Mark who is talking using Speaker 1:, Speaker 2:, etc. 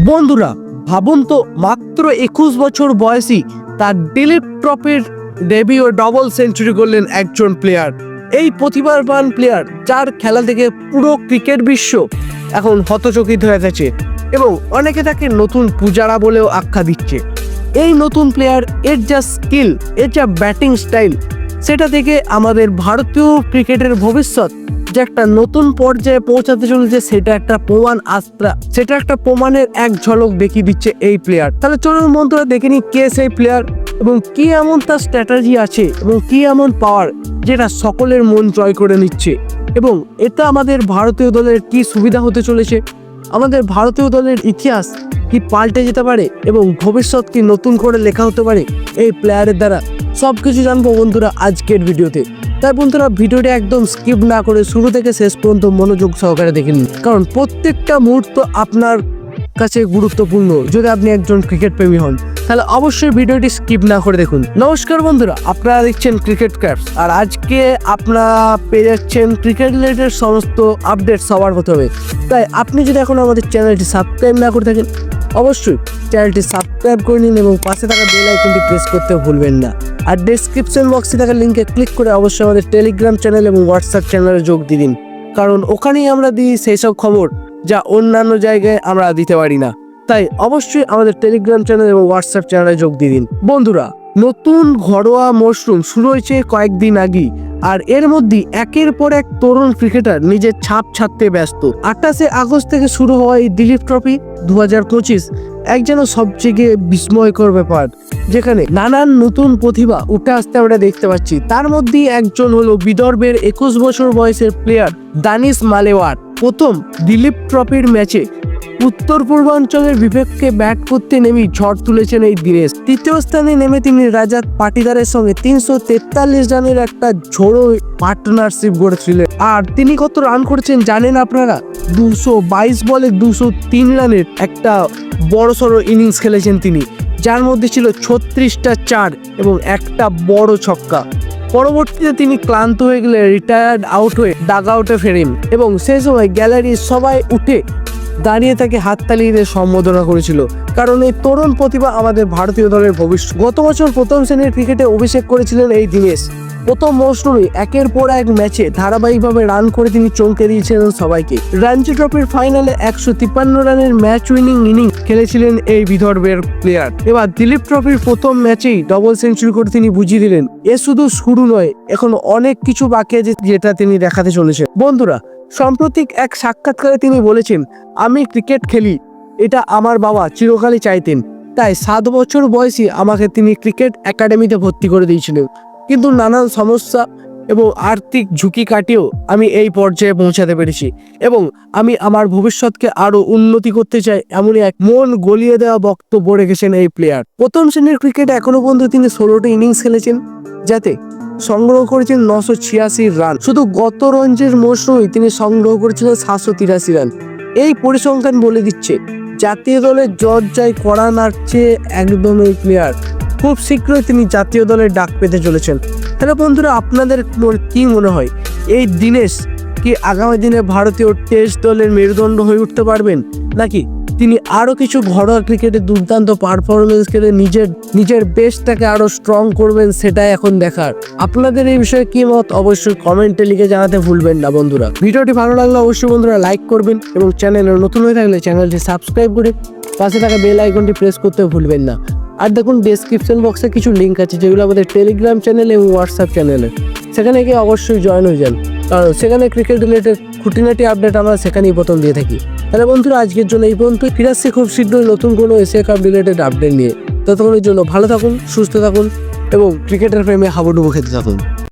Speaker 1: বন্ধুরা ভাবুন তো, মাত্র 21 বছর বয়সী তার দিলীপ ট্রফির ডেবিউ ডবল সেঞ্চুরি করলেন একজন প্লেয়ার। এই প্রতিভাবান প্লেয়ার যার খেলা থেকে পুরো ক্রিকেট বিশ্ব এখন হতচকিত হয়ে গেছে এবং অনেকে তাকে নতুন পূজারা বলেও আখ্যা দিচ্ছে। এই নতুন প্লেয়ার এর যা স্কিল, এর যা ব্যাটিং স্টাইল, সেটা থেকে আমাদের ভারতীয় ক্রিকেটের ভবিষ্যৎ যে একটা নতুন পর্যায়ে পৌঁছাতে চলেছে সেটা একটা প্রমাণের এক ঝলক দেখিয়ে দিচ্ছে এই প্লেয়ার। তাহলে চলুন বন্ধুরা দেখে নিই কে সেই প্লেয়ার এবং কি এমন তার স্ট্র্যাটেজি আছে এবং কি এমন পাওয়ার যেটা সকলের মন জয় করে নিচ্ছে এবং এটা আমাদের ভারতীয় দলের কি সুবিধা হতে চলেছে, আমাদের ভারতীয় দলের ইতিহাস কি পাল্টে যেতে পারে এবং ভবিষ্যৎ কি নতুন করে লেখা হতে পারে এই প্লেয়ারের দ্বারা, সবকিছু জানবো বন্ধুরা আজকের ভিডিওতে। তাই বন্ধুরা ভিডিওটা একদম স্কিপ না করে শুরু থেকে শেষ পর্যন্ত মনোযোগ সহকারে দেখে নিন, কারণ প্রত্যেকটা মুহূর্ত আপনার কাছে গুরুত্বপূর্ণ। যদি আপনি একজন ক্রিকেট প্রেমী হন তাহলে অবশ্যই ভিডিওটি স্কিপ না করে দেখুন। নমস্কার বন্ধুরা, আপনারা দেখছেন ক্রিকেট ক্র্যাফটস, আর আজকে আপনারা পেয়ে যাচ্ছেন ক্রিকেট রিলেটেড সমস্ত আপডেট সবার প্রথমে। তাই আপনি যদি এখন আমাদের চ্যানেলটি সাবস্ক্রাইব না করে থাকেন অবশ্যই চ্যানেলটি সাবস্ক্রাইব করে নিন এবং পাশে থাকা বেল আইকনটি প্রেস করতে ভুলবেন না। আর ডেসক্রিপশন বক্সে থাকা লিঙ্কে ক্লিক করে অবশ্যই আমাদের টেলিগ্রাম চ্যানেল এবং হোয়াটসঅ্যাপ চ্যানেলে যোগ দিন, কারণ ওখানেই আমরা দিই সেই সব খবর যা অন্যান্য জায়গায় আমরা দিতে পারি না। তাই অবশ্যই আমাদের টেলিগ্রাম চ্যানেল এবং হোয়াটসঅ্যাপ চ্যানেলে যোগ দিন। বন্ধুরা নতুন ঘরোয়া মরশুম শুরু হয়েছে কয়েকদিন আগেই, আর এর মধ্যে একের পর এক তরুণ ক্রিকেটার নিজের ছাপ ছাড়তে ব্যস্ত। 28 আগস্ট থেকে শুরু হওয়া এই দিলীপ ট্রফি 2025 এক যেন সবচেয়ে বিস্ময়কর ব্যাপার, যেখানে নানান নতুন প্রতিভা উঠে আসতে আমরা দেখতে পাচ্ছি। তার মধ্যেই একজন হলো বিদর্ভের 21 বছর বয়সের প্লেয়ার দানিশ মালেওয়ার। প্রথম দিলীপ ট্রফির ম্যাচে উত্তর পূর্বাঞ্চলের বিপক্ষে ব্যাট করতে নেমেই ঝড় তুলেছেন এই দীনেশ। তৃতীয় স্থানে নেমে তিনি রাজাত পাটিদারের সঙ্গে 343 রানের একটা ঝোড়ো পার্টনারশিপ গড়েছিলেন। আর তিনি কত রান করেছেন জানেন আপনারা? 222 বলে 203 রানের একটা বড়সড় ইনিংস খেলেছেন তিনি, যার মধ্যে ছিল 36টা চার এবং একটা বড় ছক্কা। পরবর্তীতে তিনি ক্লান্ত হয়ে গেলে রিটায়ার্ড আউট হয়ে ডাগ আউটে ফেরেন এবং সেই সময় গ্যালারির সবাই উঠে দাঁড়িয়ে তাকে হাততালি দিয়ে সম্বোধনা করেছিল, কারণ এই তরুণ প্রতিভা আমাদের ভারতীয় দলের ভবিষ্যৎ। গত বছর প্রথম শ্রেণীর ক্রিকেটে অভিষেক করেছিলেন এই দীনেশ। প্রথম মৌসুমে একের পর এক ম্যাচে ধারাবাহিকভাবে রান করে তিনি চমকে দিয়েছিলেন সবাইকে। রঞ্জি ট্রফির ফাইনালে 153 রানের ম্যাচ উইনিং ইনিংস খেলেছিলেন এই বিদর্ভের প্লেয়ার। এবার দিলীপ ট্রফির প্রথম ম্যাচেই ডবল সেঞ্চুরি করে তিনি বুঝিয়ে দিলেন এ শুধু শুরু নয়, এখন অনেক কিছু বাকি আছে যেটা তিনি দেখাতে চলেছেন। বন্ধুরা সাম্প্রতিক এক সাক্ষাৎকারে তিনি বলেছেন, আমি ক্রিকেট খেলি, এটা আমার বাবা চিরকালই চাইতেন, তাই 7 বছর বয়সী আমাকে তিনি ক্রিকেট একাডেমিতে ভর্তি করে দিয়েছিলেন। কিন্তু নানান সমস্যা এবং আর্থিক ঝুঁকি কাটিয়েও আমি এই পর্যায়ে পৌঁছাতে পেরেছি এবং আমি আমার ভবিষ্যৎকে আরো উন্নতি করতে চাই, এমনই এক মন গলিয়ে দেওয়া বক্তব্য রেখেছেন এই প্লেয়ার। প্রথম শ্রেণীর ক্রিকেটে এখনো পর্যন্ত তিনি 16টি ইনিংস খেলেছেন, যাতে সংগ্রহ করেছেন 986 রান। শুধু গত রঞ্জির মৌসুমে তিনি সংগ্রহ করেছিলেন 783 রান। এই পরিসংখ্যান বলে দিচ্ছে জাতীয় দলের জয় জয় করা নাড়ছে একদম এই প্লেয়ার। খুব শীঘ্রই তিনি জাতীয় দলের ডাক পেতে চলেছেন। তাহলে বন্ধুরা আপনাদের কি মনে হয়, এই দীনেশ কি আগামী দিনে ভারতীয় টেস্ট দলের মেরুদণ্ড হয়ে উঠতে পারবেন, নাকি তিনি আরো কিছু ঘরোয়া ক্রিকেটে দুর্দান্ত পারফরমেন্স করে নিজের বেসটাকে আরো স্ট্রং করবেন, সেটাই এখন দেখার। আপনাদের এই বিষয়ে কি মত অবশ্যই কমেন্টে লিখে জানাতে ভুলবেন না। বন্ধুরা ভিডিওটি ভালো লাগলে অবশ্যই বন্ধুরা লাইক করবেন এবং চ্যানেলে নতুন হয়ে থাকলে চ্যানেলটি সাবস্ক্রাইব করে পাশে থাকা বেল আইকনটি প্রেস করতে ভুলবেন না। আর দেখুন ডেসক্রিপশন বক্সে কিছু লিঙ্ক আছে যেগুলো আমাদের টেলিগ্রাম চ্যানেল এবং হোয়াটসঅ্যাপ চ্যানেলে, সেখানে গিয়ে অবশ্যই জয়েন হয়ে যান, কারণ সেখানে ক্রিকেট রিলেটেড খুঁটিনাটি আপডেট আমরা সেখানেই প্রথম দিয়ে থাকি। তাহলে বন্ধুরা আজকের জন্য এই পর্যন্ত, ফিরে আসছি খুব শীঘ্রই নতুন কোনো এশিয়া কাপ রিলেটেড আপডেট নিয়ে। ততক্ষণের জন্য ভালো থাকুন, সুস্থ থাকুন এবং ক্রিকেটের প্রেমে হাবুডুবু খেতে থাকুন।